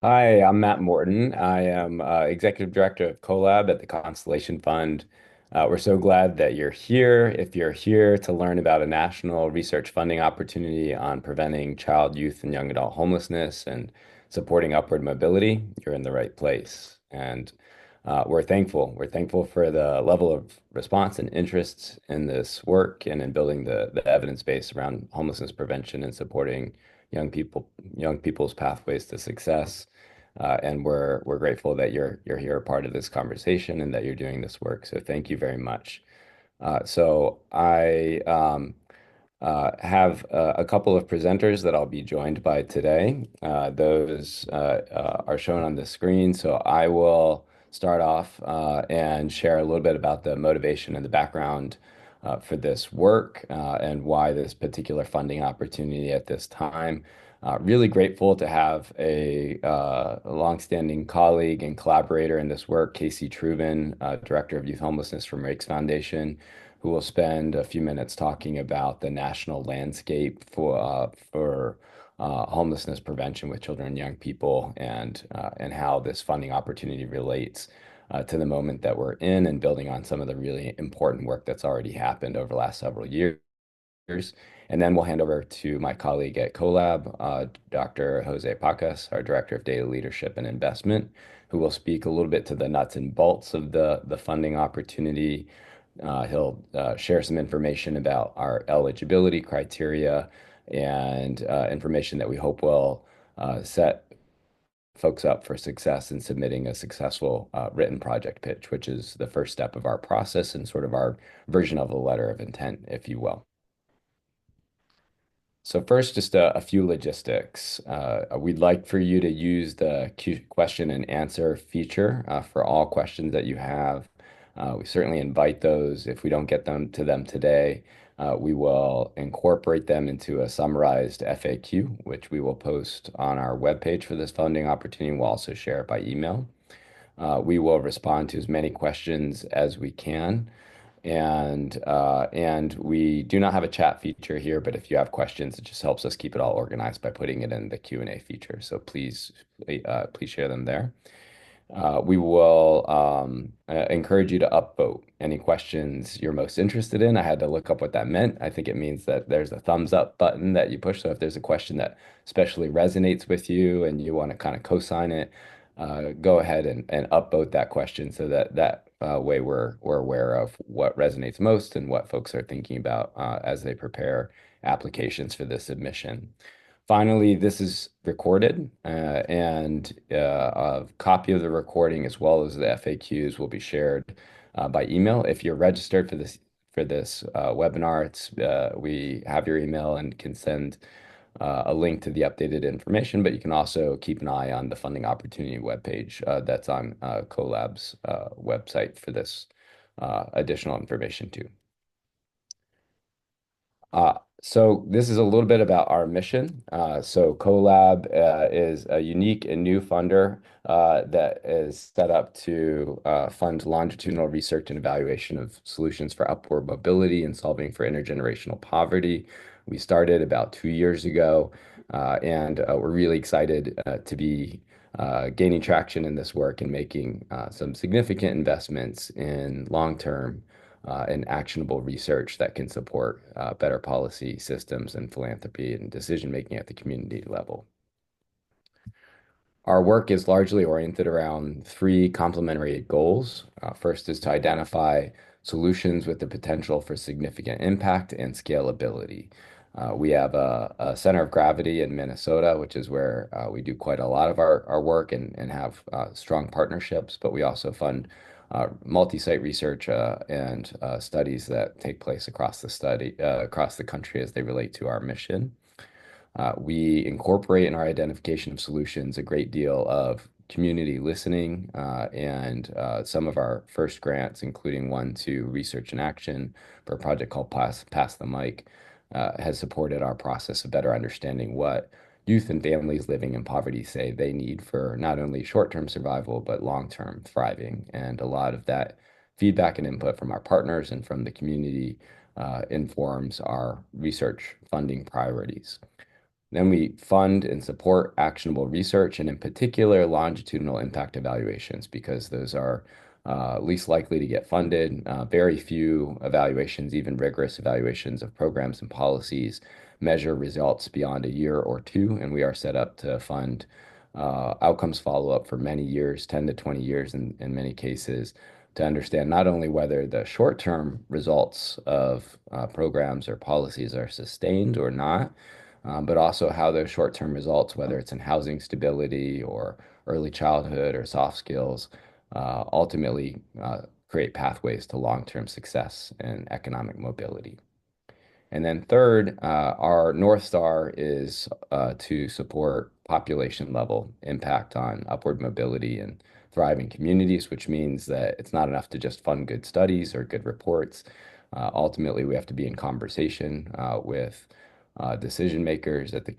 Hi, I'm Matt Morton. I am Executive Director of CoLab at the Constellation Fund. We're so glad that you're here. If you're here to learn about a national research funding opportunity on preventing child, youth, and young adult homelessness and supporting upward mobility, you're in the right place. And we're thankful. We're thankful for the level of response and interest in this work and in building the evidence base around homelessness prevention and supporting young people, young people's pathways to success. And we're grateful that you're here a part of this conversation and that you're doing this work. So thank you very much. So I have a couple of presenters that I'll be joined by today. Those are shown on the screen. So I will start off and share a little bit about the motivation and the background for this work and why this particular funding opportunity at this time. Really grateful to have a longstanding colleague and collaborator in this work, Casey Truban, Director of Youth Homelessness from Rakes Foundation, who will spend a few minutes talking about the national landscape for homelessness prevention with children and young people and how this funding opportunity relates to the moment that we're in and building on some of the really important work that's already happened over the last several years. And then we'll hand over to my colleague at CoLab, Dr. Jose Pacas, our Director of Data Leadership and Investment, who will speak a little bit to the nuts and bolts of the funding opportunity. He'll share some information about our eligibility criteria and information that we hope will set folks up for success in submitting a successful written project pitch, which is the first step of our process and sort of our version of a letter of intent, if you will. So first, just a few logistics. We'd like for you to use the question and answer feature for all questions that you have. We certainly invite those. If we don't get them today, we will incorporate them into a summarized FAQ, which we will post on our webpage for this funding opportunity. We'll also share it by email. We will respond to as many questions as we can. And we do not have a chat feature here, but if you have questions, it just helps us keep it all organized by putting it in the Q&A feature. So please share them there. We will encourage you to upvote any questions you're most interested in. I had to look up what that meant. I think it means that there's a thumbs up button that you push. So if there's a question that especially resonates with you and you want to kind of co-sign it, go ahead and upvote that question so that way we're aware of what resonates most and what folks are thinking about as they prepare applications for this submission. Finally, this is recorded, and a copy of the recording as well as the FAQs will be shared by email. If you're registered for this webinar, we have your email and can send a link to the updated information, but you can also keep an eye on the funding opportunity webpage that's on CoLab's website for this additional information too. So this is a little bit about our mission. So CoLab is a unique and new funder that is set up to fund longitudinal research and evaluation of solutions for upward mobility and solving for intergenerational poverty. We started about 2 years ago, and we're really excited to be gaining traction in this work and making some significant investments in long-term and actionable research that can support better policy systems and philanthropy and decision making at the community level. Our work is largely oriented around three complementary goals. First is to identify solutions with the potential for significant impact and scalability. We have a center of gravity in Minnesota, which is where we do quite a lot of our work and have strong partnerships, but we also fund multi-site research and studies that take place across the country as they relate to our mission. We incorporate in our identification of solutions a great deal of community listening and some of our first grants, including one to Research and Action for a project called Pass the Mic, has supported our process of better understanding what youth and families living in poverty say they need for not only short-term survival, but long-term thriving. And a lot of that feedback and input from our partners and from the community informs our research funding priorities. Then we fund and support actionable research, and in particular, longitudinal impact evaluations, because those are least likely to get funded. Very few evaluations, even rigorous evaluations of programs and policies, measure results beyond a year or two, and we are set up to fund outcomes follow-up for many years, 10 to 20 years in many cases, to understand not only whether the short-term results of programs or policies are sustained or not, but also how those short-term results, whether it's in housing stability or early childhood or soft skills, ultimately create pathways to long-term success and economic mobility. And then third, our North Star is to support population level impact on upward mobility and thriving communities, which means that it's not enough to just fund good studies or good reports. Ultimately, we have to be in conversation with decision makers at the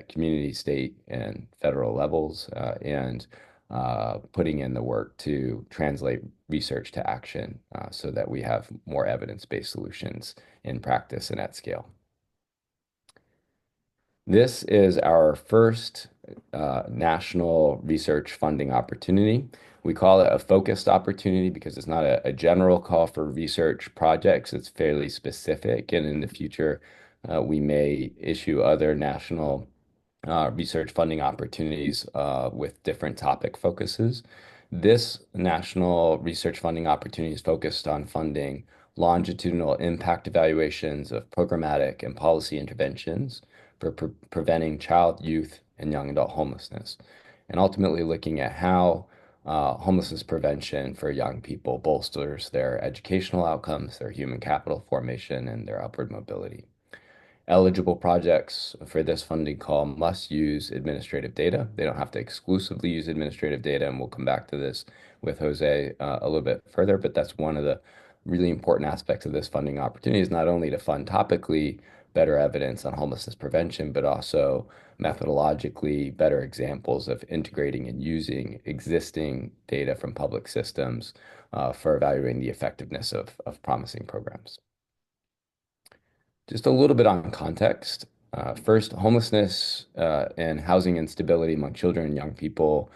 community, state, and federal levels, and putting in the work to translate research to action so that we have more evidence-based solutions in practice and at scale. This is our first national research funding opportunity. We call it a focused opportunity because it's not a general call for research projects. It's fairly specific, and in the future, we may issue other national research funding opportunities with different topic focuses. This national research funding opportunity is focused on funding longitudinal impact evaluations of programmatic and policy interventions for preventing child, youth, and young adult homelessness, and ultimately looking at how homelessness prevention for young people bolsters their educational outcomes, their human capital formation, and their upward mobility. Eligible projects for this funding call must use administrative data. They don't have to exclusively use administrative data, and we'll come back to this with Jose a little bit further, but that's one of the really important aspects of this funding opportunity is not only to fund topically better evidence on homelessness prevention, but also methodologically better examples of integrating and using existing data from public systems for evaluating the effectiveness of promising programs. Just a little bit on context. First, homelessness and housing instability among children and young people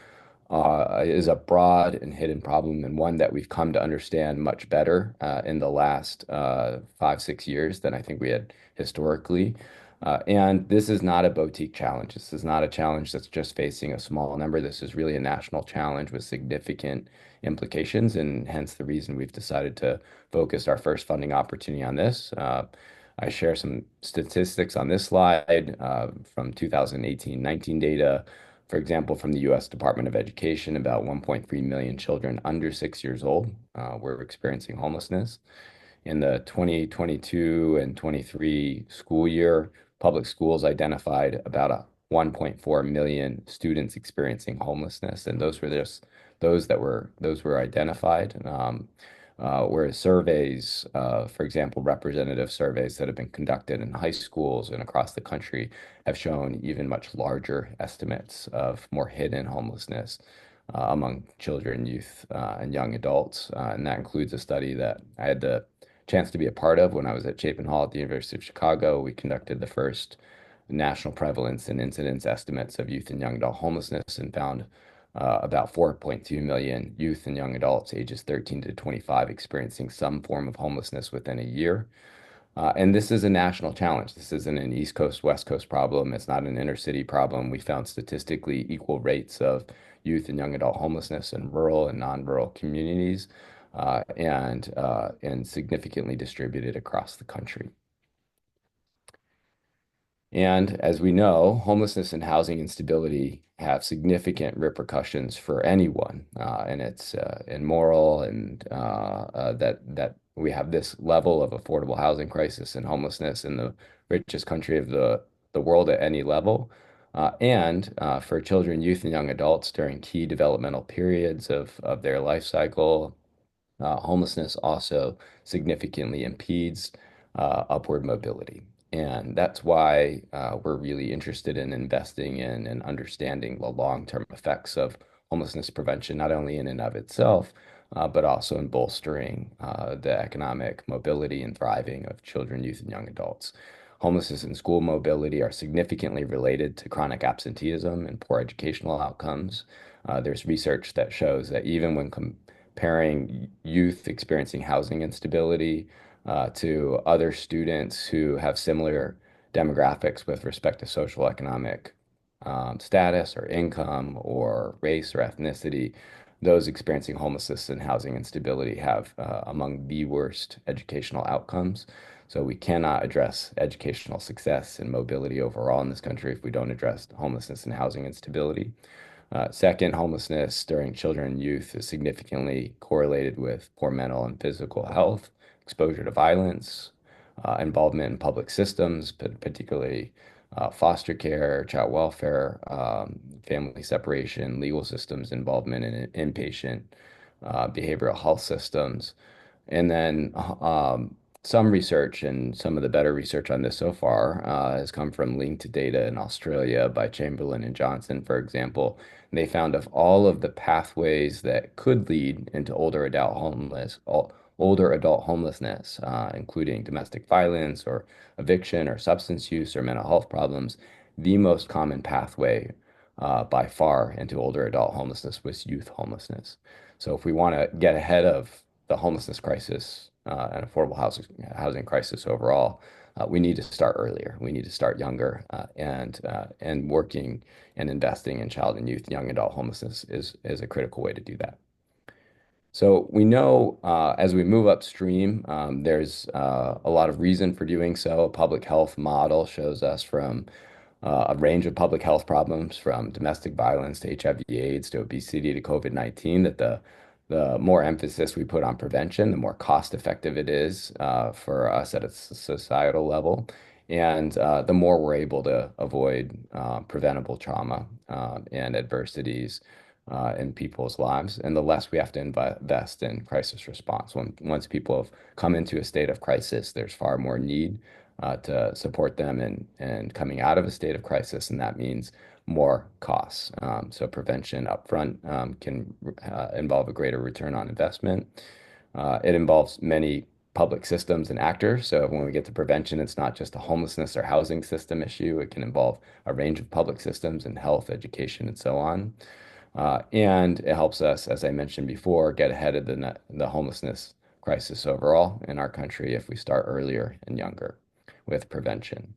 is a broad and hidden problem, and one that we've come to understand much better in the last 5, 6 years than I think we had historically. And this is not a boutique challenge. This is not a challenge that's just facing a small number. This is really a national challenge with significant implications, and hence the reason we've decided to focus our first funding opportunity on this. I share some statistics on this slide from 2018-19 data. For example, from the US Department of Education, about 1.3 million children under 6 years old were experiencing homelessness. In the 2022 and 23 school year, public schools identified about 1.4 million students experiencing homelessness, and those were just those were identified. Whereas surveys, for example, representative surveys that have been conducted in high schools and across the country have shown even much larger estimates of more hidden homelessness among children, youth, and young adults. And that includes a study that I had the chance to be a part of when I was at Chapin Hall at the University of Chicago. We conducted the first national prevalence and incidence estimates of youth and young adult homelessness and found about 4.2 million youth and young adults ages 13 to 25 experiencing some form of homelessness within a year. And this is a national challenge. This isn't an East Coast, West Coast problem. It's not an inner city problem. We found statistically equal rates of youth and young adult homelessness in rural and non-rural communities, and significantly distributed across the country. And as we know, homelessness and housing instability have significant repercussions for anyone, and it's immoral, and that we have this level of affordable housing crisis and homelessness in the richest country of the world at any level. And for children, youth, and young adults during key developmental periods of their life cycle, homelessness also significantly impedes upward mobility. And that's why we're really interested in investing in and understanding the long-term effects of homelessness prevention, not only in and of itself, but also in bolstering the economic mobility and thriving of children, youth, and young adults. homelessness and school mobility are significantly related to chronic absenteeism and poor educational outcomes. There's research that shows that even when comparing youth experiencing housing instability to other students who have similar demographics with respect to social economic status or income or race or ethnicity, those experiencing homelessness and housing instability have among the worst educational outcomes. So we cannot address educational success and mobility overall in this country if we don't address homelessness and housing instability. Second, homelessness during children and youth is significantly correlated with poor mental and physical health, exposure to violence, involvement in public systems, particularly foster care, child welfare, family separation, legal systems, involvement in inpatient behavioral health systems. And then some research, and some of the better research on this so far has come from linked data in Australia by Chamberlain and Johnson, for example. And they found of all of the pathways that could lead into older adult homelessness, including domestic violence or eviction or substance use or mental health problems, the most common pathway by far into older adult homelessness was youth homelessness. So if we want to get ahead of the homelessness crisis and affordable housing crisis overall, we need to start earlier. We need to start younger, and working and investing in child and youth, young adult homelessness is a critical way to do that. So we know as we move upstream, there's a lot of reason for doing so. A public health model shows us from a range of public health problems, from domestic violence to HIV/AIDS to obesity to COVID-19, that the more emphasis we put on prevention, the more cost effective it is for us at a societal level. And the more we're able to avoid preventable trauma and adversities in people's lives, and the less we have to invest in crisis response. Once people have come into a state of crisis, there's far more need to support them and coming out of a state of crisis, and that means more costs. So prevention upfront can involve a greater return on investment. It involves many public systems and actors. So when we get to prevention, it's not just a homelessness or housing system issue. It can involve a range of public systems and health, education, and so on. And it helps us, as I mentioned before, get ahead of the homelessness crisis overall in our country if we start earlier and younger with prevention.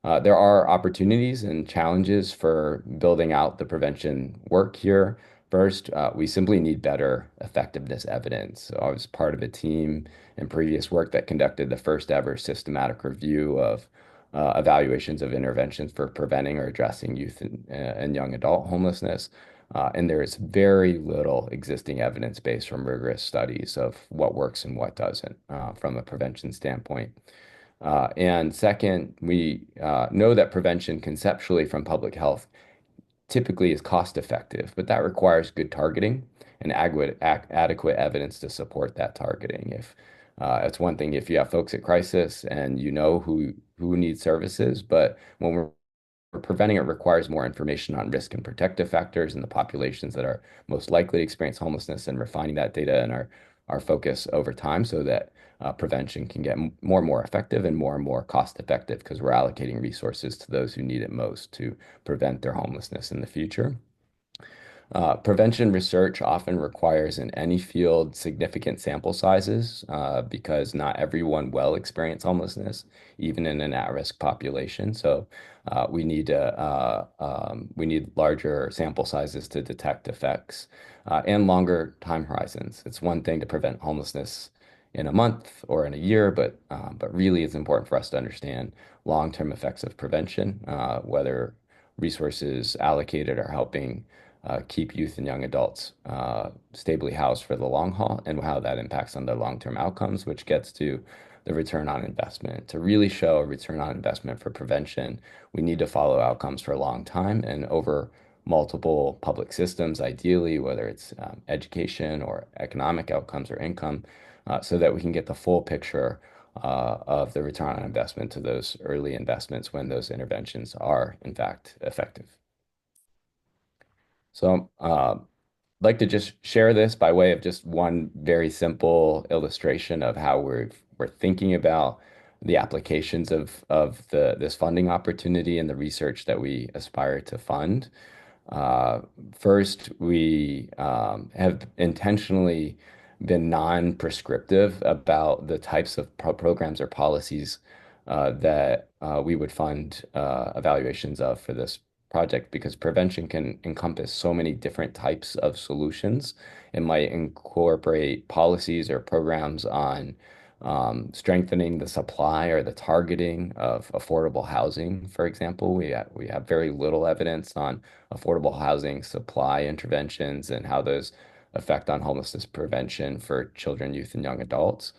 There are opportunities and challenges for building out the prevention work here. First, we simply need better effectiveness evidence. So I was part of a team in previous work that conducted the first ever systematic review of evaluations of interventions for preventing or addressing youth and young adult homelessness. And there is very little existing evidence base from rigorous studies of what works and what doesn't from a prevention standpoint. And second, we know that prevention conceptually from public health typically is cost effective, but that requires good targeting and adequate evidence to support that targeting. If It's one thing if you have folks at crisis and you know who needs services, but when we're preventing it requires more information on risk and protective factors in the populations that are most likely to experience homelessness, and refining that data and our focus over time so that prevention can get more and more effective and more cost effective because we're allocating resources to those who need it most to prevent their homelessness in the future. Prevention research often requires in any field significant sample sizes because not everyone will experience homelessness, even in an at-risk population. So we need larger sample sizes to detect effects and longer time horizons. It's one thing to prevent homelessness in a month or in a year, but really it's important for us to understand long-term effects of prevention, whether resources allocated are helping keep youth and young adults stably housed for the long haul, and how that impacts on their long-term outcomes, which gets to the return on investment. To really show a return on investment for prevention, we need to follow outcomes for a long time and over multiple public systems, ideally, whether it's education or economic outcomes or income, so that we can get the full picture of the return on investment to those early investments when those interventions are, in fact, effective. So, I'd like to just share this by way of just one very simple illustration of how we're thinking about the applications of this funding opportunity and the research that we aspire to fund. Uh, First, we have intentionally been non-prescriptive about the types of programs or policies that we would fund evaluations of for this project because prevention can encompass so many different types of solutions. It might incorporate policies or programs on strengthening the supply or the targeting of affordable housing, for example. We have very little evidence on affordable housing supply interventions and how those affect on homelessness prevention for children, youth, and young adults.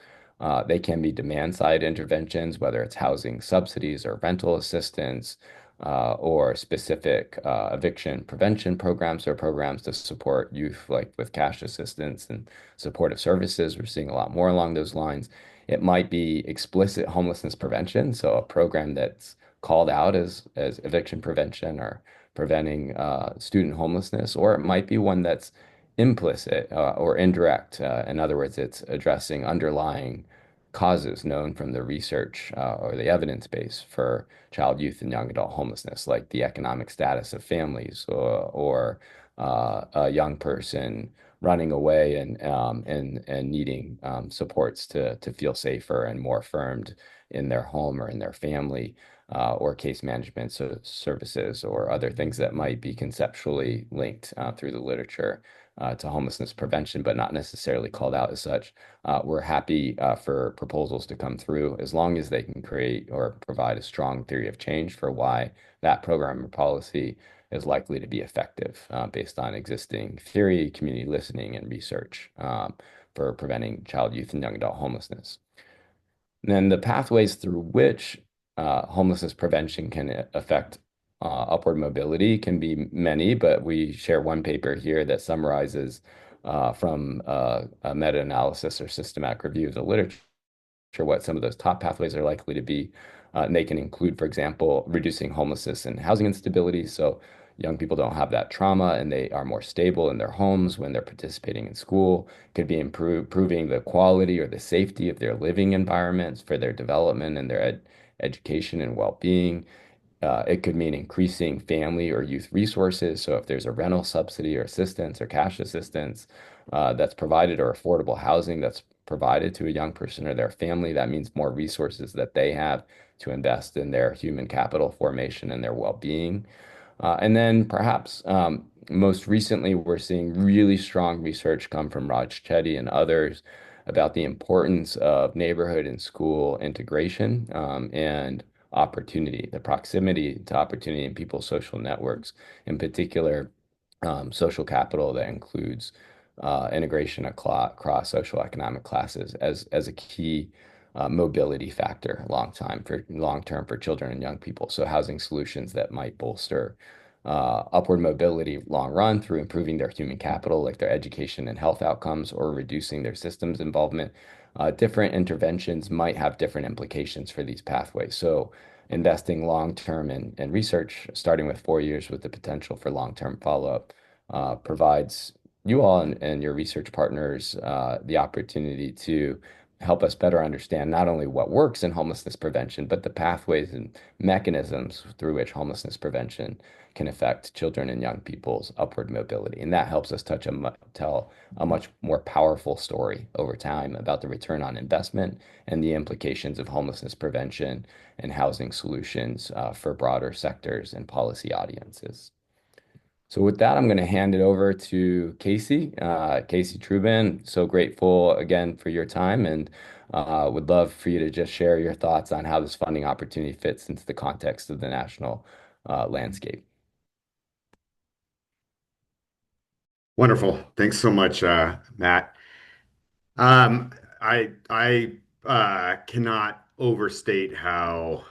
They can be demand side interventions, whether it's housing subsidies or rental assistance, or specific eviction prevention programs or programs to support youth, like with cash assistance and supportive services. We're seeing a lot more along those lines. It might be explicit homelessness prevention, so a program that's called out as eviction prevention or preventing student homelessness, or it might be one that's implicit or indirect. In other words, it's addressing underlying causes known from the research or the evidence base for child, youth, and young adult homelessness, like the economic status of families or a young person running away and needing supports to feel safer and more affirmed in their home or in their family, or case management services or other things that might be conceptually linked through the literature to homelessness prevention, but not necessarily called out as such. We're happy for proposals to come through as long as they can create or provide a strong theory of change for why that program or policy is likely to be effective based on existing theory, community listening, and research for preventing child, youth, and young adult homelessness. And then the pathways through which homelessness prevention can affect upward mobility can be many, but we share one paper here that summarizes from a meta-analysis or systematic review of the literature what some of those top pathways are likely to be. And they can include, for example, reducing homelessness and housing instability. So young people don't have that trauma and they are more stable in their homes when they're participating in school. Could be improving the quality or the safety of their living environments for their development and their education and well-being. It could mean increasing family or youth resources. So if there's a rental subsidy or assistance or cash assistance that's provided or affordable housing that's provided to a young person or their family, that means more resources that they have to invest in their human capital formation and their well-being. And then perhaps most recently, we're seeing really strong research come from Raj Chetty and others about the importance of neighborhood and school integration and opportunity, the proximity to opportunity in people's social networks, in particular, social capital that includes integration across social economic classes as a key mobility factor long term for children and young people. So housing solutions that might bolster upward mobility long run through improving their human capital, like their education and health outcomes, or reducing their systems involvement. Different interventions might have different implications for these pathways. So investing long term in research, starting with 4 years with the potential for long term follow-up, provides you all and your research partners the opportunity to help us better understand not only what works in homelessness prevention, but the pathways and mechanisms through which homelessness prevention can affect children and young people's upward mobility. And that helps us tell a much more powerful story over time about the return on investment and the implications of homelessness prevention and housing solutions for broader sectors and policy audiences. So with that, I'm going to hand it over to Casey, Casey Trubin. So grateful again for your time and would love for you to just share your thoughts on how this funding opportunity fits into the context of the national landscape. Wonderful. Thanks so much, Matt. Um, I cannot overstate how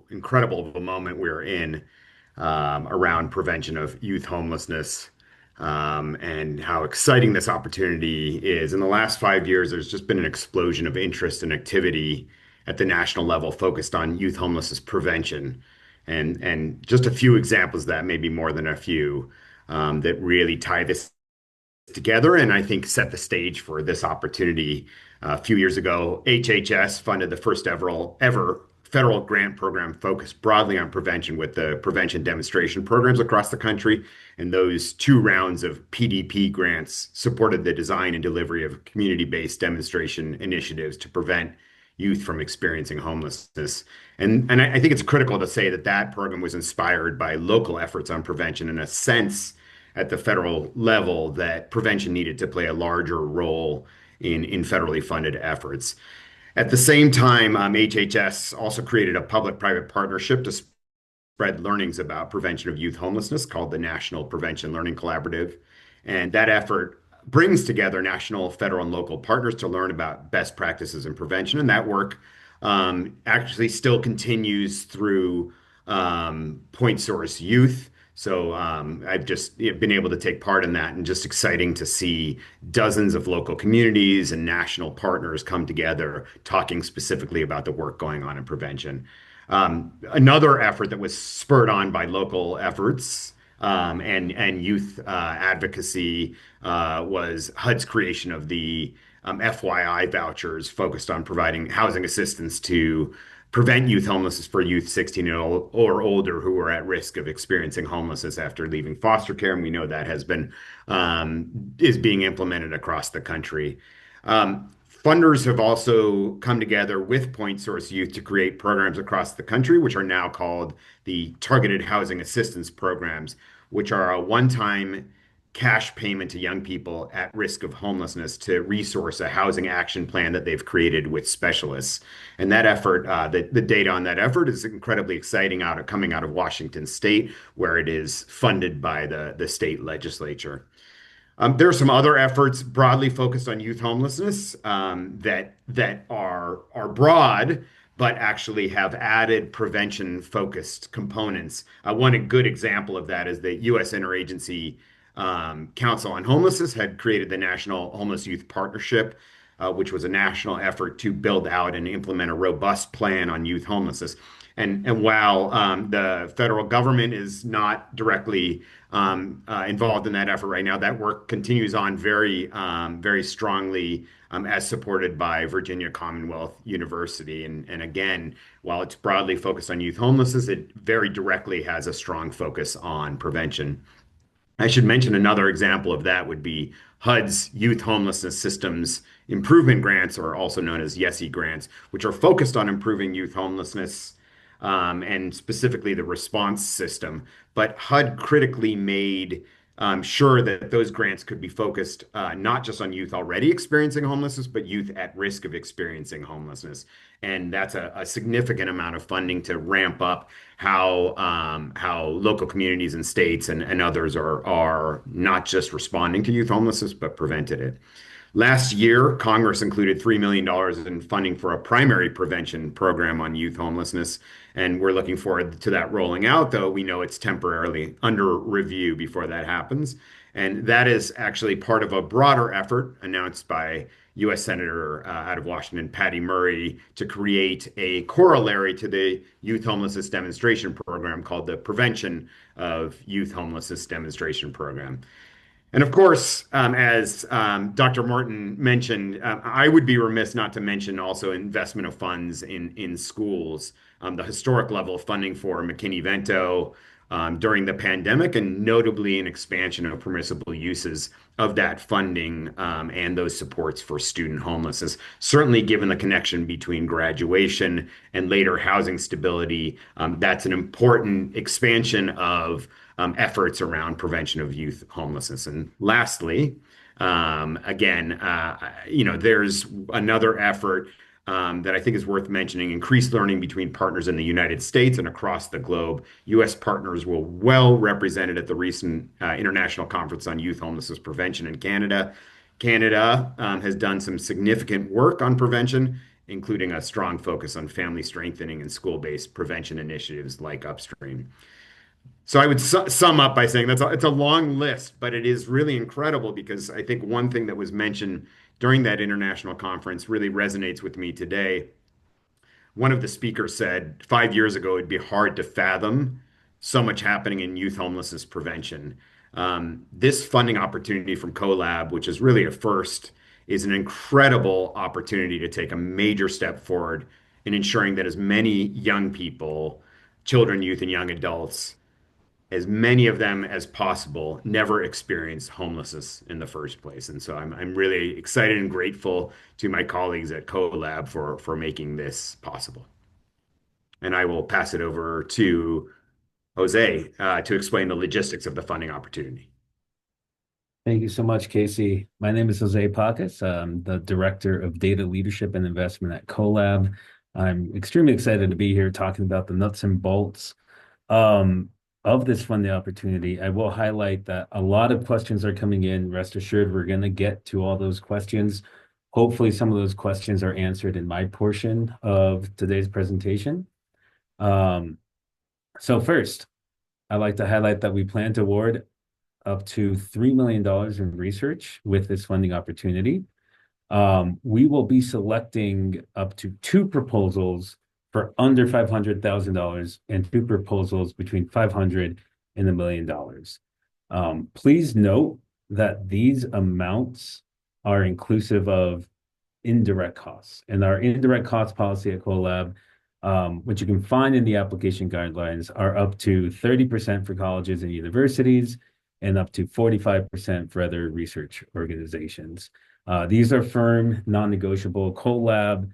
incredible of a moment we're in around prevention of youth homelessness, and how exciting this opportunity is. In the last 5 years, there's just been an explosion of interest and activity at the national level focused on youth homelessness prevention. And just a few examples of that, maybe more than a few, that really tie this together and I think set the stage for this opportunity. A few years ago, HHS funded the first ever federal grant program focused broadly on prevention with the prevention demonstration programs across the country. And those two rounds of PDP grants supported the design and delivery of community-based demonstration initiatives to prevent youth from experiencing homelessness. And I think it's critical to say that that program was inspired by local efforts on prevention in a sense at the federal level that prevention needed to play a larger role in federally funded efforts. At the same time, HHS also created a public-private partnership to spread learnings about prevention of youth homelessness called the National Prevention Learning Collaborative. And that effort brings together national, federal, and local partners to learn about best practices in prevention. And that work actually still continues through Point Source Youth. So I've just been able to take part in that and just exciting to see dozens of local communities and national partners come together talking specifically about the work going on in prevention. Another effort that was spurred on by local efforts and youth advocacy was HUD's creation of the FYI vouchers focused on providing housing assistance to prevent youth homelessness for youth 16 or older who are at risk of experiencing homelessness after leaving foster care. And we know that has been is being implemented across the country. Funders have also come together with Point Source Youth to create programs across the country, which are now called the Targeted Housing Assistance Programs, which are a one-time cash payment to young people at risk of homelessness to resource a housing action plan that they've created with specialists. And that effort, the data on that effort is incredibly exciting coming out of Washington State, where it is funded by the state legislature. There are some other efforts broadly focused on youth homelessness that are broad, but actually have added prevention-focused components. One good example of that is the U.S. Interagency Council on Homelessness had created the National Homeless Youth Partnership, which was a national effort to build out and implement a robust plan on youth homelessness. And while the federal government is not directly involved in that effort right now, that work continues on very strongly as supported by Virginia Commonwealth University. And again, while it's broadly focused on youth homelessness, it very directly has a strong focus on prevention. I should mention another example of that would be HUD's Youth Homelessness Systems Improvement Grants, or also known as YESI grants, which are focused on improving youth homelessness and specifically the response system. But HUD critically made sure that those grants could be focused not just on youth already experiencing homelessness, but youth at risk of experiencing homelessness. And that's a significant amount of funding to ramp up how local communities and states and others are not just responding to youth homelessness, but prevented it. Last year, Congress included $3 million in funding for a primary prevention program on youth homelessness, and we're looking forward to that rolling out, though we know it's temporarily under review before that happens. And that is actually part of a broader effort announced by U.S. Senator out of Washington, Patty Murray, to create a corollary to the youth homelessness demonstration program called the Prevention of Youth Homelessness Demonstration Program. And of course, as Dr. Morton mentioned, I would be remiss not to mention also investment of funds in schools, the historic level of funding for McKinney-Vento during the pandemic, and notably an expansion of permissible uses of that funding and those supports for student homelessness. Certainly, given the connection between graduation and later housing stability, that's an important expansion of efforts around prevention of youth homelessness. And lastly, there's another effort that I think is worth mentioning: increased learning between partners in the United States and across the globe. U.S. partners were well represented at the recent International Conference on Youth Homelessness Prevention in Canada. Canada has done some significant work on prevention, including a strong focus on family strengthening and school-based prevention initiatives like Upstream. So I would sum up by saying it's a long list, but it is really incredible because I think one thing that was mentioned during that international conference really resonates with me today. One of the speakers said 5 years ago it'd be hard to fathom so much happening in youth homelessness prevention. This funding opportunity from CoLab, which is really a first, is an incredible opportunity to take a major step forward in ensuring that as many young people, children, youth, and young adults, as many of them as possible, never experience homelessness in the first place. And so I'm really excited and grateful to my colleagues at CoLab for making this possible. And I will pass it over to Jose to explain the logistics of the funding opportunity. Thank you so much, Casey. My name is Jose Pacas. I'm the Director of Data Leadership and Investment at CoLab. I'm extremely excited to be here talking about the nuts and bolts um, of this funding opportunity. I will highlight that a lot of questions are coming in. Rest assured, we're going to get to all those questions. Hopefully, some of those questions are answered in my portion of today's presentation. Um, so first, I'd like to highlight that we plan to award up to $3 million in research with this funding opportunity. We will be selecting up to two proposals for under $500,000 and two proposals between 500 and $1 million. Please note that these amounts are inclusive of indirect costs. And our indirect cost policy at CoLab, which you can find in the application guidelines, are up to 30% for colleges and universities and up to 45% for other research organizations. These are firm, non-negotiable. CoLab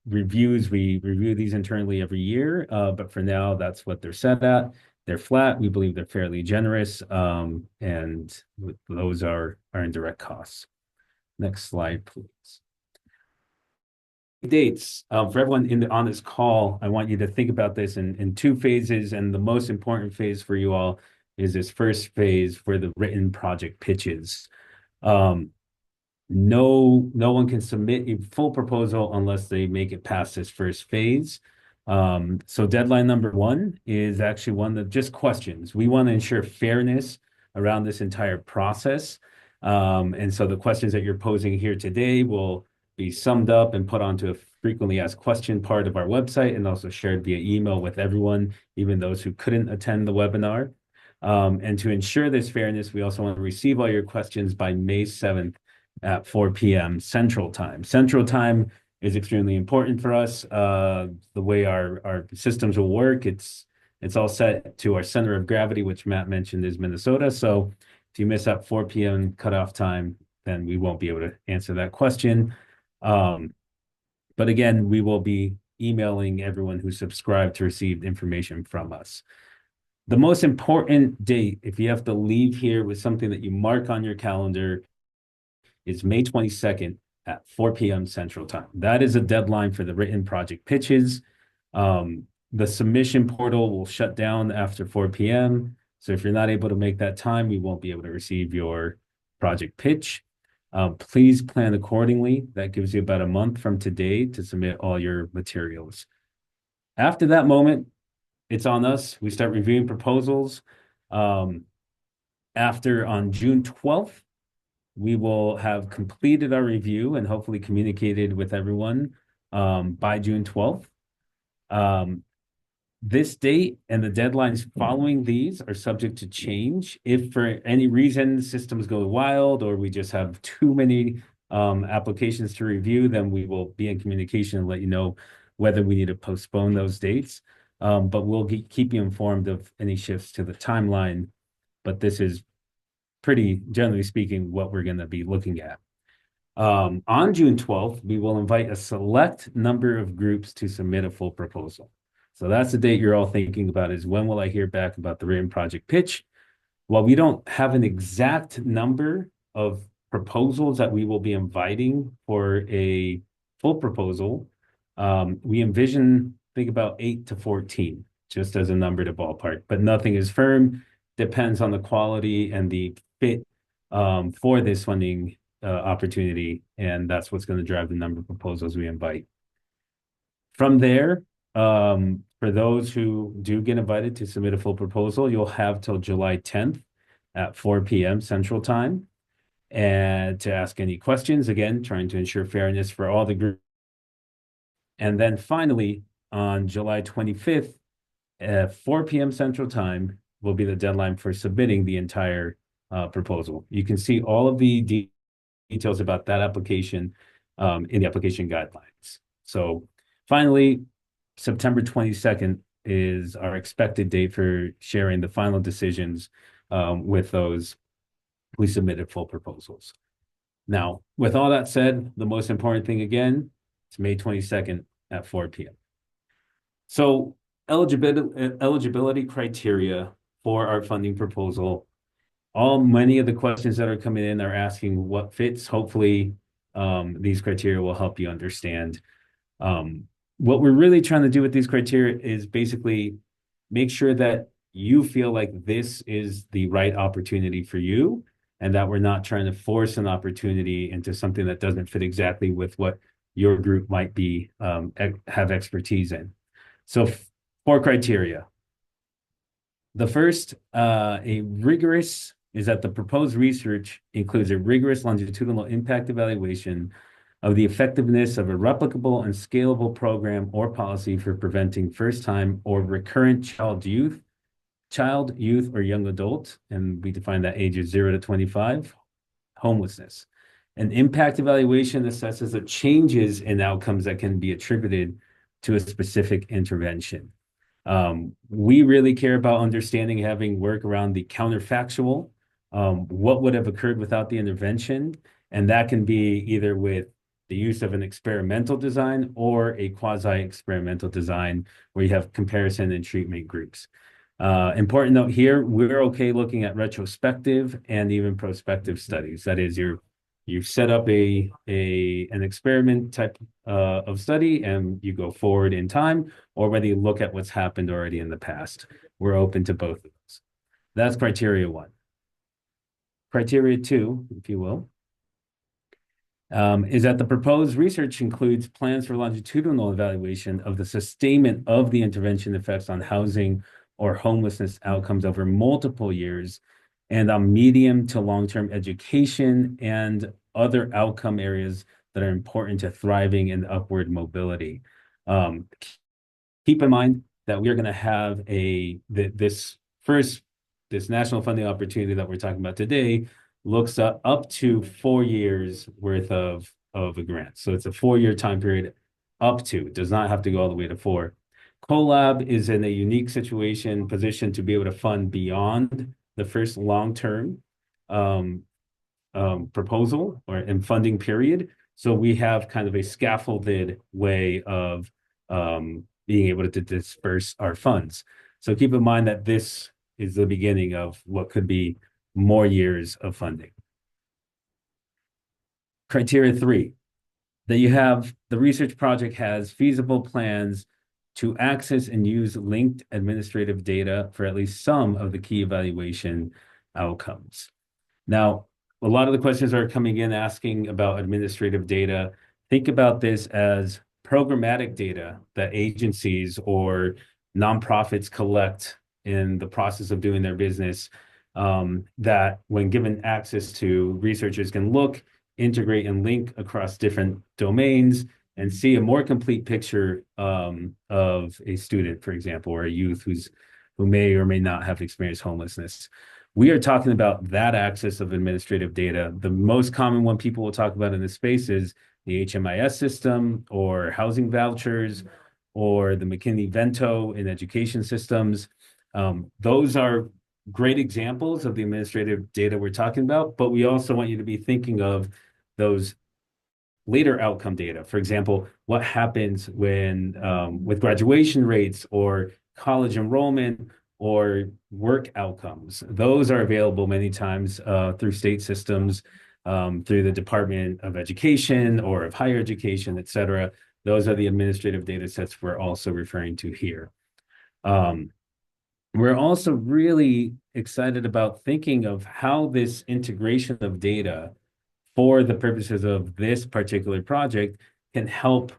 reviews, we review these internally every year, but for now, that's what they're set at. They're flat. We believe they're fairly generous, and those are our indirect costs. Next slide, please. Dates for everyone on this call. I want you to think about this in two phases, and the most important phase for you all is this first phase for the written project pitches. No one can submit a full proposal unless they make it past this first phase. So deadline number one is actually one of just questions. We want to ensure fairness around this entire process. And so the questions that you're posing here today will be summed up and put onto a frequently asked question part of our website and also shared via email with everyone, even those who couldn't attend the webinar. And to ensure this fairness, we also want to receive all your questions by May 7th at 4 p.m. Central Time. Central Time is extremely important for us. The way our systems will work, it's all set to our center of gravity, which Matt mentioned is Minnesota. So if you miss that 4 p.m. cutoff time, then we won't be able to answer that question. But again, we will be emailing everyone who subscribed to receive information from us. The most important date, if you have to leave here with something that you mark on your calendar, is May 22nd at 4 p.m. Central Time. That is a deadline for the written project pitches. The submission portal will shut down after 4 p.m. So if you're not able to make that time, we won't be able to receive your project pitch. Please plan accordingly. That gives you about a month from today to submit all your materials. After that moment, it's on us. We start reviewing proposals. After on June 12th, we will have completed our review and hopefully communicated with everyone by June 12th. This date and the deadlines following these are subject to change. If for any reason systems go wild or we just have too many applications to review, then we will be in communication and let you know whether we need to postpone those dates. But we'll keep you informed of any shifts to the timeline. But this is pretty, generally speaking, what we're going to be looking at. On June 12th, we will invite a select number of groups to submit a full proposal. So that's the date you're all thinking about, is when will I hear back about the written project pitch? While we don't have an exact number of proposals that we will be inviting for a full proposal, we envision, think about 8 to 14, just as a number to ballpark, but nothing is firm. Depends on the quality and the fit for this funding opportunity, and that's what's going to drive the number of proposals we invite. From there, for those who do get invited to submit a full proposal, you'll have till July 10th at 4 p.m. Central Time and to ask any questions, again, trying to ensure fairness for all the groups. And then finally, on July 25th at 4 p.m. Central Time, will be the deadline for submitting the entire proposal. You can see all of the details about that application in the application guidelines. So finally, September 22nd is our expected date for sharing the final decisions with those who submitted full proposals. Now, with all that said, the most important thing again, it's May 22nd at 4 p.m. So eligibility criteria for our funding proposal, many of the questions that are coming in are asking what fits. Hopefully, these criteria will help you understand. What we're really trying to do with these criteria is basically make sure that you feel like this is the right opportunity for you, and that we're not trying to force an opportunity into something that doesn't fit exactly with what your group might be have expertise in. So 4 criteria. The first, is that the proposed research includes a rigorous longitudinal impact evaluation of the effectiveness of a replicable and scalable program or policy for preventing first-time or recurrent child, youth, or young adult, and we define that ages 0 to 25, homelessness. An impact evaluation assesses the changes in outcomes that can be attributed to a specific intervention. We really care about understanding, having work around the counterfactual, what would have occurred without the intervention, and that can be either with the use of an experimental design or a quasi-experimental design where you have comparison and treatment groups. Important note here, we're okay looking at retrospective and even prospective studies. That is, you set up an experiment type of study and you go forward in time, or whether you look at what's happened already in the past. We're open to both of those. That's criteria 1. Criteria 2, if you will, is that the proposed research includes plans for longitudinal evaluation of the sustainment of the intervention effects on housing or homelessness outcomes over multiple years, and on medium to long-term education and other outcome areas that are important to thriving and upward mobility. Keep in mind that we are going to have this national funding opportunity that we're talking about today looks up to 4 years worth of a grant. So it's a 4-year time period up to, it does not have to go all the way to 4. CoLab is in a unique position to be able to fund beyond the first long-term proposal and funding period. So we have kind of a scaffolded way of being able to disperse our funds. So keep in mind that this is the beginning of what could be more years of funding. Criteria 3, that the research project has feasible plans to access and use linked administrative data for at least some of the key evaluation outcomes. Now, a lot of the questions are coming in asking about administrative data. Think about this as programmatic data that agencies or nonprofits collect in the process of doing their business, that when given access to, researchers can look, integrate, and link across different domains and see a more complete picture of a student, for example, or a youth who may or may not have experienced homelessness. We are talking about that access of administrative data. The most common one people will talk about in this space is the HMIS system, or housing vouchers, or the McKinney-Vento in education systems. Those are great examples of the administrative data we're talking about, but we also want you to be thinking of those later outcome data. For example, what happens when with graduation rates or college enrollment or work outcomes. Those are available many times through state systems, through the Department of Education or of Higher Education, et cetera. Those are the administrative data sets we're also referring to here. We're also really excited about thinking of how this integration of data for the purposes of this particular project can help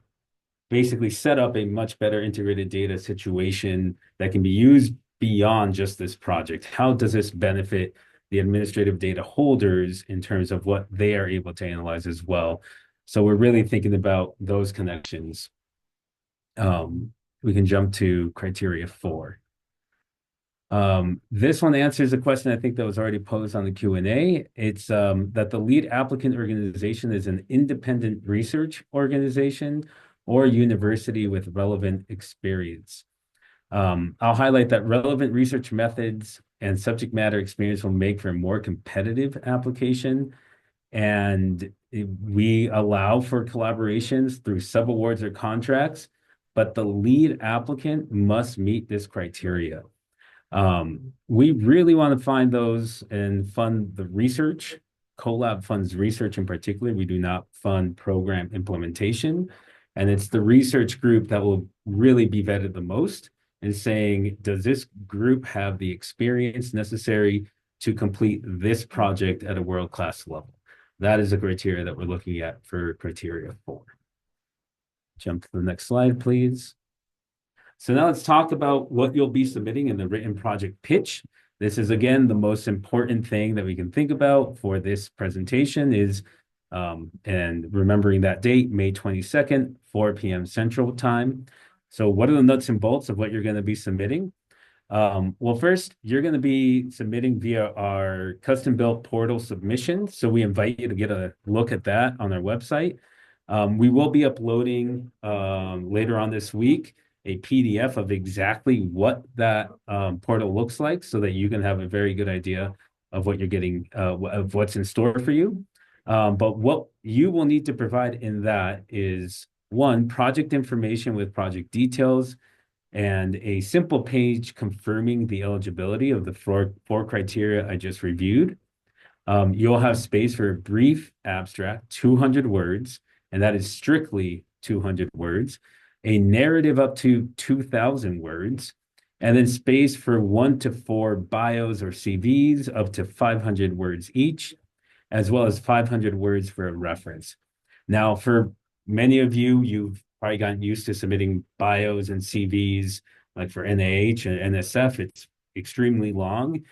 basically set up a much better integrated data situation that can be used beyond just this project. How does this benefit the administrative data holders in terms of what they are able to analyze as well? So we're really thinking about those connections. We can jump to criteria 4. This one answers a question I think that was already posed on the Q&A. It's that the lead applicant organization is an independent research organization or university with relevant experience. I'll highlight that relevant research methods and subject matter experience will make for a more competitive application. And we allow for collaborations through subawards or contracts, but the lead applicant must meet this criteria. We really want to find those and fund the research. CoLab funds research in particular. We do not fund program implementation. And it's the research group that will really be vetted the most and saying, does this group have the experience necessary to complete this project at a world-class level? That is a criteria that we're looking at for criteria 4. Jump to the next slide, please. So now let's talk about what you'll be submitting in the written project pitch. This is, again, the most important thing that we can think about for this presentation is, and remembering that date, May 22nd, 4 p.m. Central Time. So what are the nuts and bolts of what you're going to be submitting? Well, first, you're going to be submitting via our custom-built portal submission. So we invite you to get a look at that on our website. We will be uploading later on this week a PDF of exactly what that portal looks like so that you can have a very good idea of what you're getting, of what's in store for you. But what you will need to provide in that is, one, project information with project details, and a simple page confirming the eligibility of the four criteria I just reviewed. You'll have space for a brief abstract, 200 words, and that is strictly 200 words, a narrative up to 2,000 words, and then space for 1 to 4 bios or CVs up to 500 words each, as well as 500 words for a reference. Now, for many of you, you've probably gotten used to submitting bios and CVs, like for NIH and NSF, it's extremely long.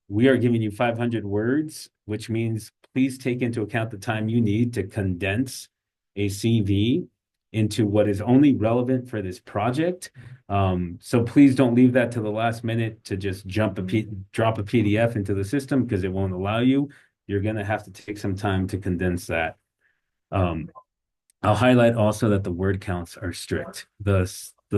We are giving you 500 words, which means please take into account the time you need to condense a CV into what is only relevant for this project. So please don't leave that to the last minute to just drop a PDF into the system because it won't allow you. You're going to have to take some time to condense that. I'll highlight also that the word counts are strict. The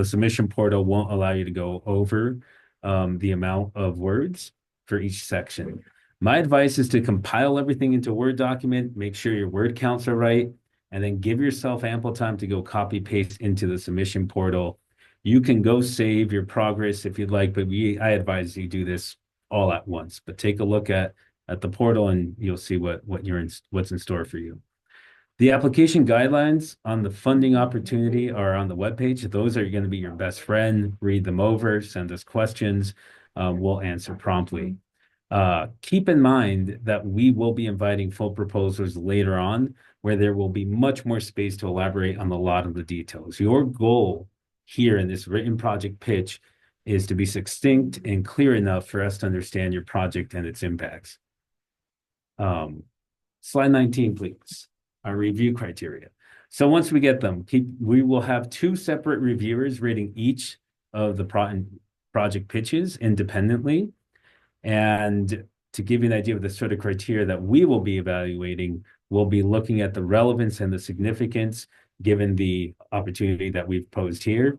submission portal won't allow you to go over the amount of words for each section. My advice is to compile everything into a Word document, make sure your word counts are right, and then give yourself ample time to go copy paste into the submission portal. You can go save your progress if you'd like, but I advise you do this all at once. But take a look at the portal and you'll see what's in store for you. The application guidelines on the funding opportunity are on the webpage. Those are going to be your best friend. Read them over, send us questions. We'll answer promptly. Keep in mind that we will be inviting full proposals later on where there will be much more space to elaborate on a lot of the details. Your goal here in this written project pitch is to be succinct and clear enough for us to understand your project and its impacts. Slide 19, please. Our review criteria. So once we get them, we will have 2 separate reviewers rating each of the project pitches independently. And to give you an idea of the sort of criteria that we will be evaluating, we'll be looking at the relevance and the significance given the opportunity that we've posed here,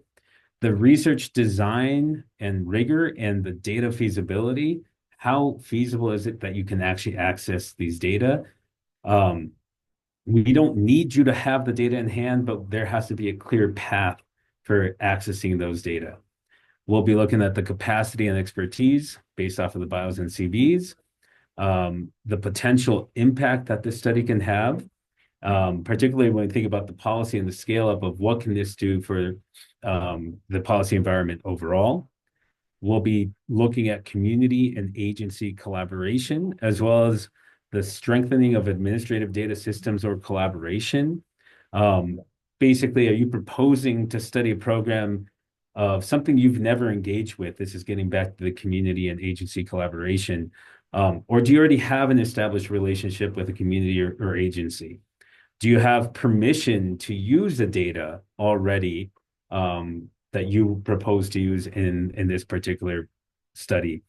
the research design and rigor and the data feasibility. How feasible is it that you can actually access these data? We don't need you to have the data in hand, but there has to be a clear path for accessing those data. We'll be looking at the capacity and expertise based off of the bios and CVs, the potential impact that this study can have, particularly when we think about the policy and the scale up of what can this do for the policy environment overall. We'll be looking at community and agency collaboration, as well as the strengthening of administrative data systems or collaboration. Basically, are you proposing to study a program of something you've never engaged with? This is getting back to the community and agency collaboration. Or do you already have an established relationship with a community or agency? Do you have permission to use the data already that you propose to use in this particular study?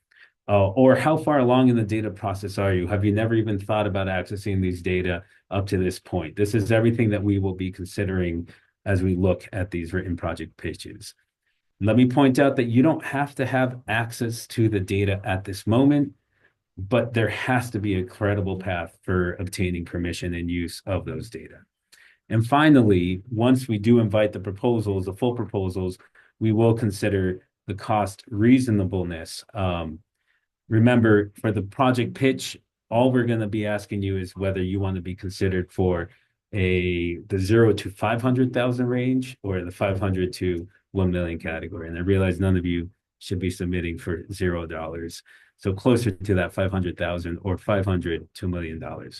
Or how far along in the data process are you? Have you never even thought about accessing these data up to this point? This is everything that we will be considering as we look at these written project pitches. Let me point out that you don't have to have access to the data at this moment, but there has to be a credible path for obtaining permission and use of those data. And finally, once we do invite the proposals, the full proposals, we will consider the cost reasonableness. Remember, for the project pitch, all we're going to be asking you is whether you want to be considered for the 0 to 500,000 range or the 500 to 1 million category. And I realize none of you should be submitting for $0. So closer to that 500,000 or 500 to $1 million.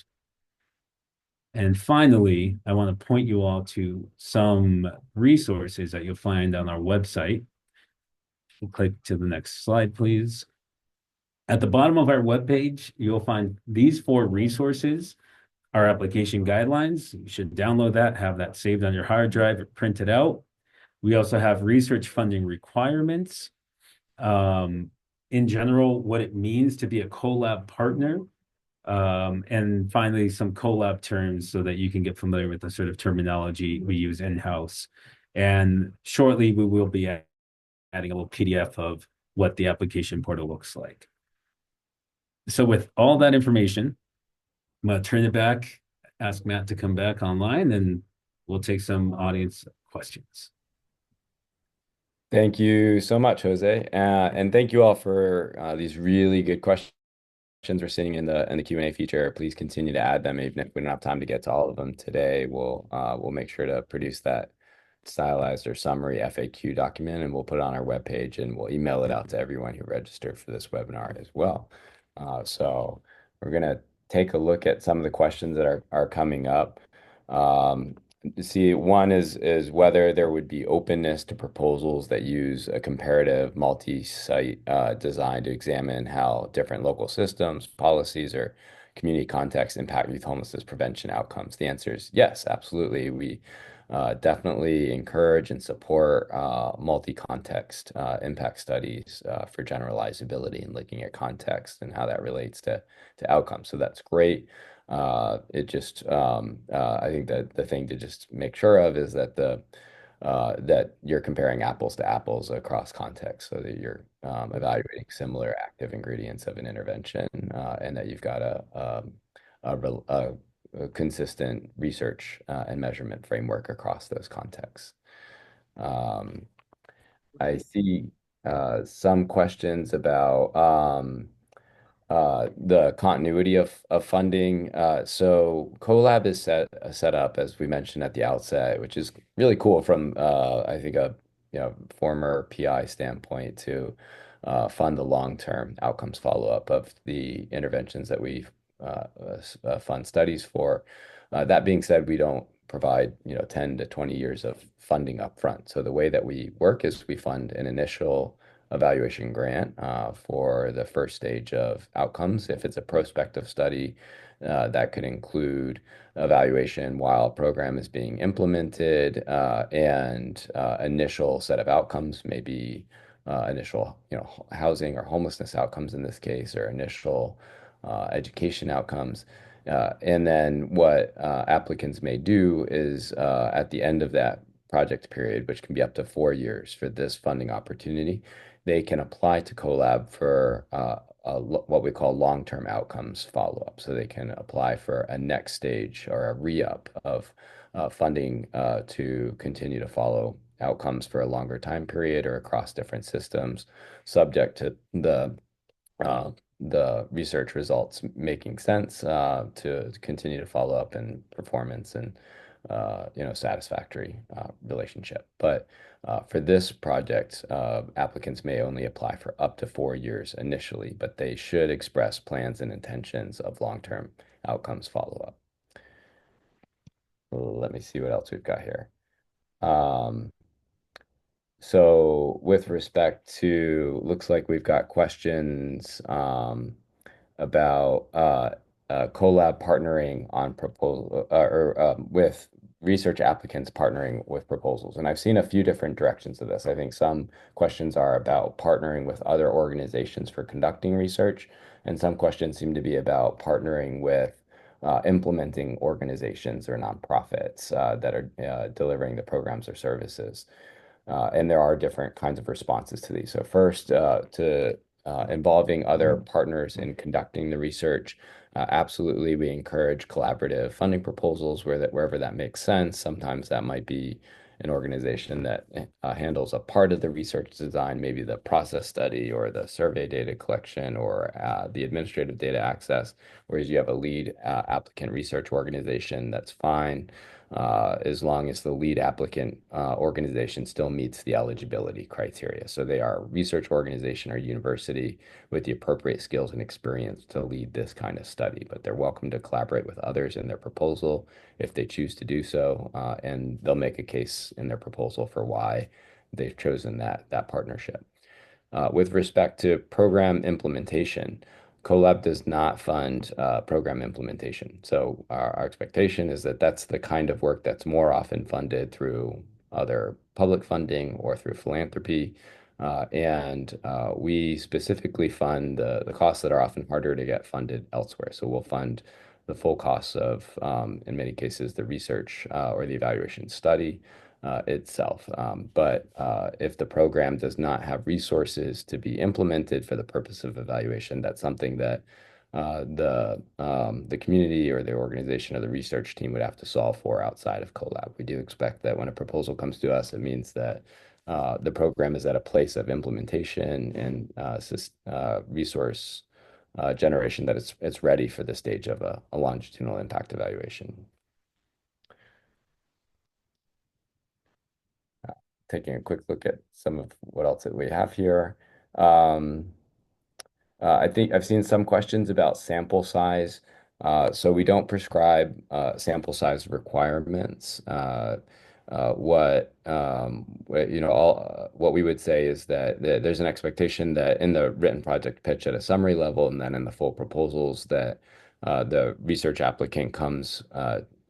And finally, I want to point you all to some resources that you'll find on our website. We'll click to the next slide, please. At the bottom of our webpage, you'll find these 4 resources, our application guidelines. You should download that, have that saved on your hard drive, or print it out. We also have research funding requirements. In general, what it means to be a CoLab partner. And finally, some CoLab terms so that you can get familiar with the sort of terminology we use in-house. And shortly, we will be adding a little PDF of what the application portal looks like. So with all that information, I'm going to turn it back, ask Matt to come back online, and we'll take some audience questions. Thank you so much, Jose. And thank you all for these really good questions we're seeing in the Q&A feature. Please continue to add them, even if we don't have time to get to all of them today. We'll make sure to produce that stylized or summary FAQ document, and we'll put it on our webpage, and we'll email it out to everyone who registered for this webinar as well. So we're gonna take a look at some of the questions that are coming up. See, one is whether there would be openness to proposals that use a comparative multi-site design to examine how different local systems, policies, or community contexts impact youth homelessness prevention outcomes. The answer is yes, absolutely. We definitely encourage and support multi-context impact studies for generalizability and looking at context and how that relates to outcomes. So that's great. I think that the thing to just make sure of is that that you're comparing apples to apples across context, so that you're evaluating similar active ingredients of an intervention, and that you've got a consistent research and measurement framework across those contexts. I see some questions about the continuity of funding. So CoLab is set up, as we mentioned at the outset, which is really cool from I think a former PI standpoint, to fund the long-term outcomes follow-up of the interventions that we fund studies for. That being said, we don't provide 10 to 20 years of funding up front. So the way that we work is we fund an initial evaluation grant for the first stage of outcomes. If it's a prospective study, that could include evaluation while a program is being implemented, and initial set of outcomes, maybe initial housing or homelessness outcomes in this case, or initial education outcomes. And then what applicants may do is at the end of that project period, which can be up to 4 years for this funding opportunity, they can apply to CoLab for what we call long-term outcomes follow-up. So they can apply for a next stage or a re-up of funding to continue to follow outcomes for a longer time period or across different systems, subject to the research results making sense to continue to follow up in performance and satisfactory relationship. But for this project, applicants may only apply for up to 4 years initially, but they should express plans and intentions of long-term outcomes follow-up. Let me see what else we've got here. So with respect to, looks like we've got questions about CoLab partnering on proposal with research applicants partnering with proposals. And I've seen a few different directions of this. I think some questions are about partnering with other organizations for conducting research, and some questions seem to be about partnering with implementing organizations or nonprofits that are delivering the programs or services. And there are different kinds of responses to these. So first, to involving other partners in conducting the research. Absolutely, we encourage collaborative funding proposals wherever that makes sense. Sometimes that might be an organization that handles a part of the research design, maybe the process study or the survey data collection or the administrative data access, whereas you have a lead applicant research organization, that's fine as long as the lead applicant organization still meets the eligibility criteria. So they are a research organization or university with the appropriate skills and experience to lead this kind of study, but they're welcome to collaborate with others in their proposal if they choose to do so, and they'll make a case in their proposal for why they've chosen that partnership. With respect to program implementation, CoLab does not fund program implementation. So our expectation is that that's the kind of work that's more often funded through other public funding or through philanthropy. And we specifically fund the costs that are often harder to get funded elsewhere. So we'll fund the full costs of, in many cases, the research or the evaluation study itself. But if the program does not have resources to be implemented for the purpose of evaluation, that's something that the community or the organization or the research team would have to solve for outside of CoLab. We do expect that when a proposal comes to us, it means that the program is at a place of implementation and resource generation that it's ready for the stage of a longitudinal impact evaluation. Taking a quick look at some of what else that we have here. Um, I think I've seen some questions about sample size. So we don't prescribe sample size requirements. What we would say is that there's an expectation that in the written project pitch at a summary level and then in the full proposals that the research applicant comes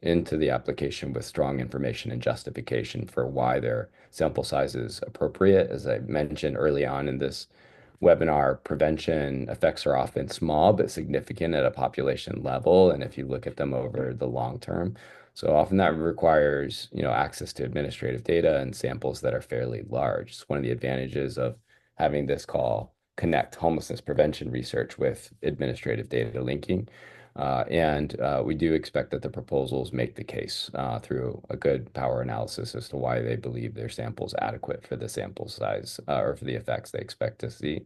into the application with strong information and justification for why their sample size is appropriate. As I mentioned early on in this webinar, prevention effects are often small but significant at a population level, and if you look at them over the long term. So often that requires, access to administrative data and samples that are fairly large. It's one of the advantages of having this call connect homelessness prevention research with administrative data linking. And we do expect that the proposals make the case through a good power analysis as to why they believe their sample's adequate for the sample size or for the effects they expect to see.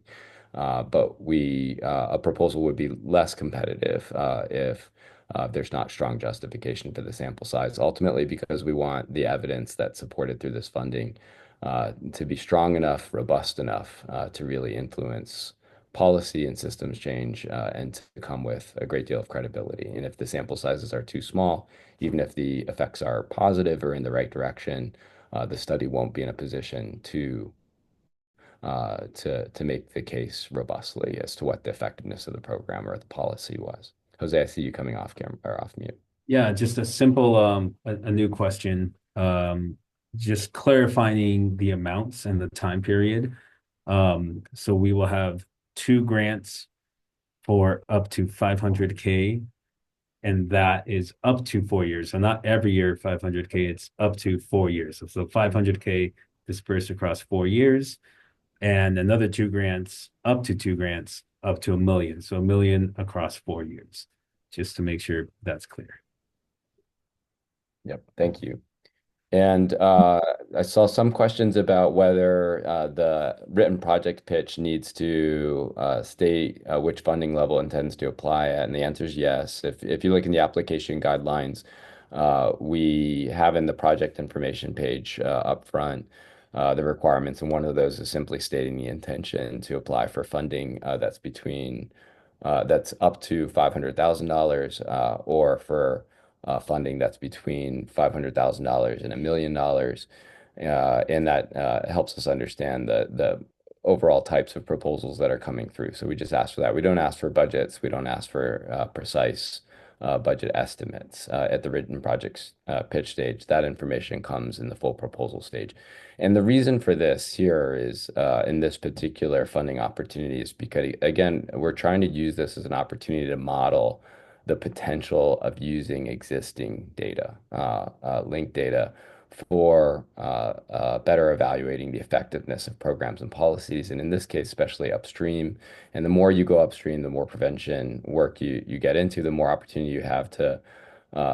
But a proposal would be less competitive if there's not strong justification for the sample size, ultimately because we want the evidence that's supported through this funding to be strong enough, robust enough to really influence policy and systems change and to come with a great deal of credibility. And if the sample sizes are too small, even if the effects are positive or in the right direction, the study won't be in a position to make the case robustly as to what the effectiveness of the program or the policy was. Jose, I see you coming off camera or off mute. Yeah, just a simple a new question. Just clarifying the amounts and the time period. So we will have two grants for up to 500K, and that is up to 4 years. So not every year 500K, it's up to 4 years. So 500K dispersed across 4 years, and another two grants, up to two grants, up to 1 million. So 1 million across 4 years, just to make sure that's clear. Yep, thank you. And I saw some questions about whether the written project pitch needs to state which funding level it intends to apply at, and the answer is yes. If you look in the application guidelines, we have in the project information page up front the requirements, and one of those is simply stating the intention to apply for funding that's up to $500,000 or for funding that's between $500,000 and $1 million. And that helps us understand the overall types of proposals that are coming through. So we just ask for that. We don't ask for budgets. We don't ask for precise budget estimates at the written project's pitch stage. That information comes in the full proposal stage. And the reason for this here is in this particular funding opportunity is because, again, we're trying to use this as an opportunity to model the potential of using existing data, linked data, for better evaluating the effectiveness of programs and policies, and in this case, especially upstream. And the more you go upstream, the more prevention work you get into, the more opportunity you have to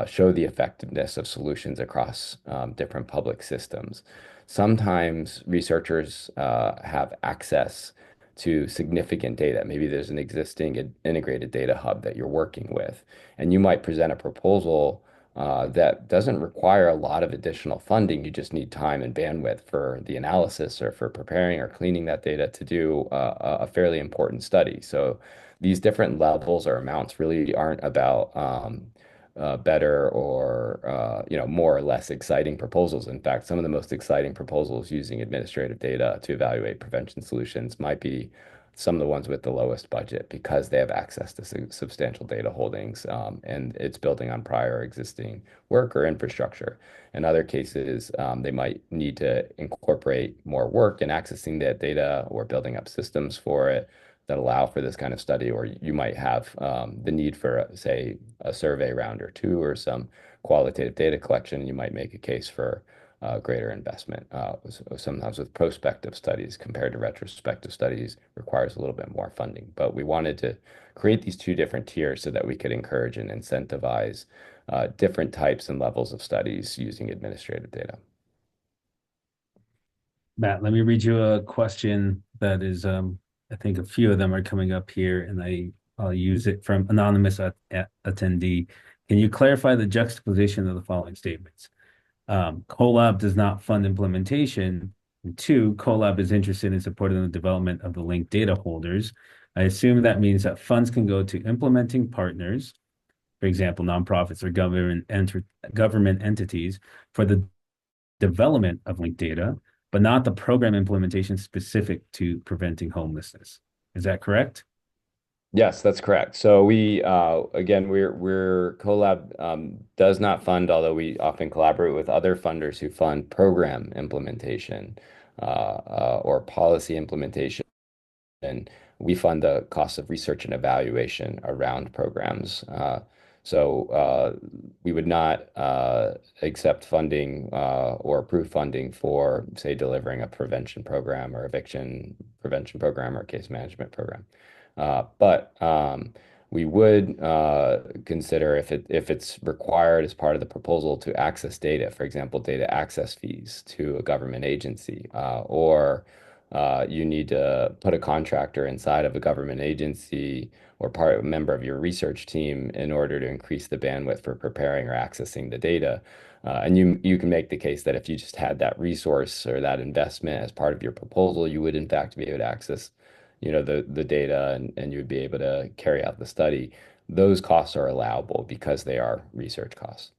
show the effectiveness of solutions across different public systems. Sometimes researchers have access to significant data. Maybe there's an existing integrated data hub that you're working with, and you might present a proposal that doesn't require a lot of additional funding. You just need time and bandwidth for the analysis or for preparing or cleaning that data to do a fairly important study. So these different levels or amounts really aren't about better or more or less exciting proposals. In fact, some of the most exciting proposals using administrative data to evaluate prevention solutions might be some of the ones with the lowest budget because they have access to substantial data holdings, and it's building on prior existing work or infrastructure. In other cases, they might need to incorporate more work in accessing that data or building up systems for it that allow for this kind of study, or you might have the need for, say, a survey round or two or some qualitative data collection. You might make a case for greater investment. Sometimes with prospective studies compared to retrospective studies requires a little bit more funding. But we wanted to create these two different tiers so that we could encourage and incentivize different types and levels of studies using administrative data. Matt, let me read you a question that is, I think a few of them are coming up here, and I'll use it from anonymous attendee. Can you clarify the juxtaposition of the following statements? CoLab does not fund implementation. And two, CoLab is interested in supporting the development of the linked data holders. I assume that means that funds can go to implementing partners, for example, nonprofits or government entities, for the development of linked data, but not the program implementation specific to preventing homelessness. Is that correct? Yes, that's correct. So we again we're CoLab does not fund, although we often collaborate with other funders who fund program implementation or policy implementation. And we fund the cost of research and evaluation around programs. So we would not accept funding or approve funding for, say, delivering a prevention program or eviction prevention program or case management program. But we would consider if it's required as part of the proposal to access data, for example, data access fees to a government agency, or you need to put a contractor inside of a government agency or part member of your research team in order to increase the bandwidth for preparing or accessing the data. And you can make the case that if you just had that resource or that investment as part of your proposal, you would in fact be able to access, the data and you would be able to carry out the study. Those costs are allowable because they are research costs.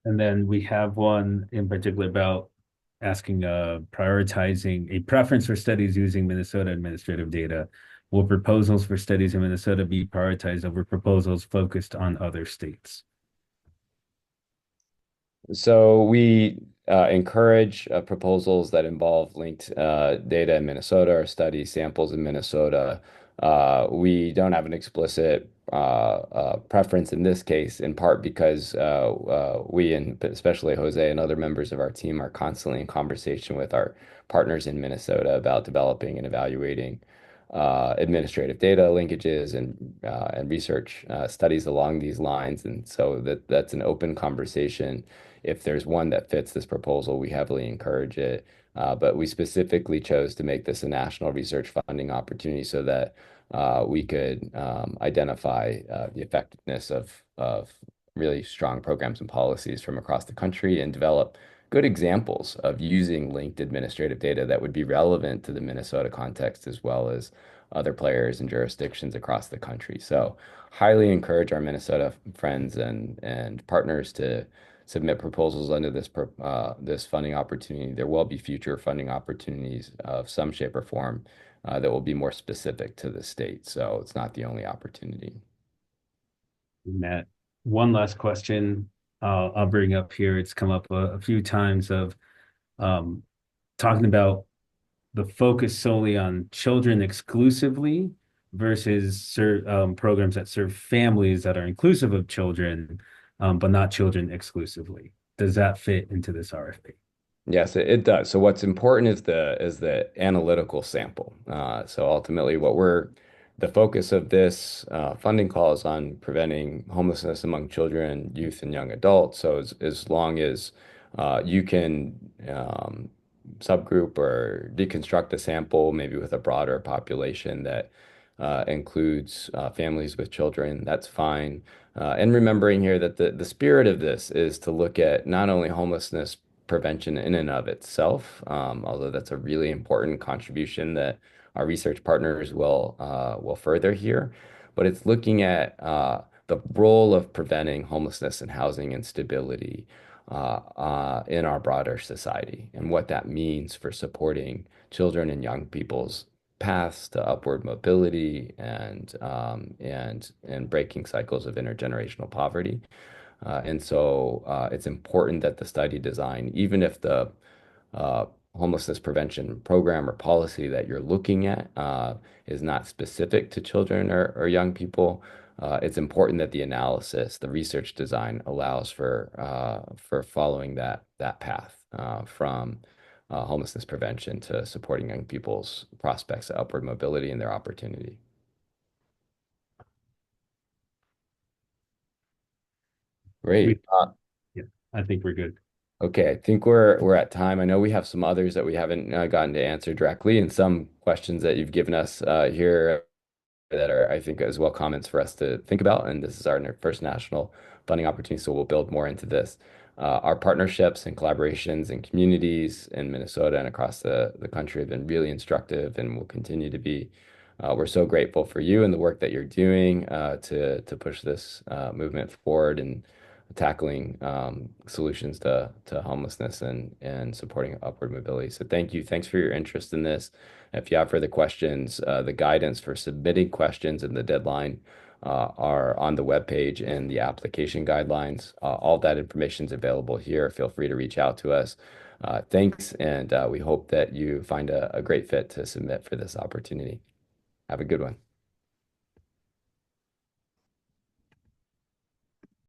And then we have one in particular about asking prioritizing a preference for studies using Minnesota administrative data. Will proposals for studies in Minnesota be prioritized over proposals focused on other states? So we encourage proposals that involve linked data in Minnesota or study samples in Minnesota. We don't have an explicit preference in this case, in part because we, and especially Jose and other members of our team, are constantly in conversation with our partners in Minnesota about developing and evaluating administrative data linkages and research studies along these lines. And so that's an open conversation. If there's one that fits this proposal, we heavily encourage it. But we specifically chose to make this a national research funding opportunity so that we could identify the effectiveness of really strong programs and policies from across the country and develop good examples of using linked administrative data that would be relevant to the Minnesota context as well as other players and jurisdictions across the country. So highly encourage our Minnesota friends and partners to submit proposals under this funding opportunity. There will be future funding opportunities of some shape or form that will be more specific to the state. So it's not the only opportunity. Matt, one last question I'll bring up here. It's come up a few times of um, talking about the focus solely on children exclusively versus programs that serve families that are inclusive of children, but not children exclusively. Does that fit into this RFP? Yes, it does. So what's important is the analytical sample. So ultimately, the focus of this funding call is on preventing homelessness among children, youth, and young adults. So as long as you can subgroup or deconstruct a sample, maybe with a broader population that includes families with children, that's fine. And remembering here that the spirit of this is to look at not only homelessness prevention in and of itself, although that's a really important contribution that our research partners will further here. But it's looking at the role of preventing homelessness and housing instability in our broader society and what that means for supporting children and young people's paths to upward mobility and breaking cycles of intergenerational poverty. And so it's important that the study design, even if the uh, homelessness prevention program or policy that you're looking at is not specific to children or young people, it's important that the analysis, the research design allows for following that path from homelessness prevention to supporting young people's prospects of upward mobility and their opportunity. Great. We, yeah, I think we're good. Okay, I think we're at time. I know we have some others that we haven't gotten to answer directly, and some questions that you've given us here that are, I think, as well comments for us to think about. And this is our first national funding opportunity, so we'll build more into this. Our partnerships and collaborations and communities in Minnesota and across the country have been really instructive and will continue to be. We're so grateful for you and the work that you're doing to push this movement forward and tackling solutions to homelessness and supporting upward mobility. So thank you. Thanks for your interest in this. If you have further questions, the guidance for submitting questions and the deadline are on the webpage and the application guidelines. All that information is available here. Feel free to reach out to us. Thanks, and we hope that you find a great fit to submit for this opportunity. Have a good one.